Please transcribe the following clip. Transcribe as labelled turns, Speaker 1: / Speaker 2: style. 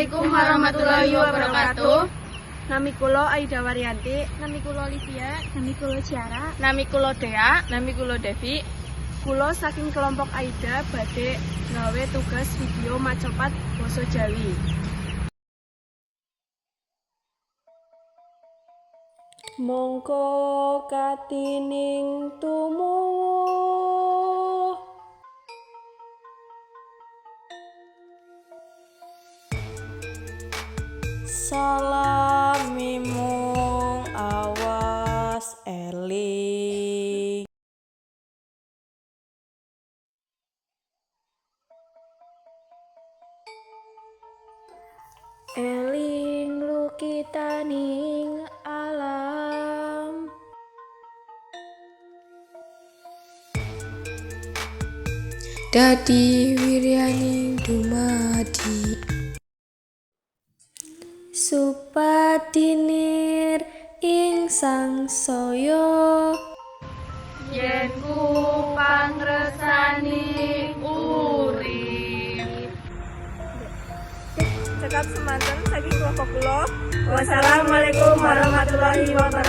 Speaker 1: Assalamualaikum warahmatullahi wabarakatuh.
Speaker 2: Nami kula Aida Waryanti.
Speaker 3: Nami kula Olivia. Nami kula Ciara.
Speaker 1: Nami kula Dea.
Speaker 4: Nami kula Devi.
Speaker 2: Kula saking kelompok Aida badhe gawe tugas video macapat basa Jawi. Mongko katining tumuwuh salamimung awas eling. Eling lukitaning alam,
Speaker 5: dadi wiryaning dumadi supadinir ing sangsaya
Speaker 1: Yen ku pangresani urip.
Speaker 2: cekap semanten saking kelompok kula. Wassalamualaikum warahmatullahi wabarakatuh.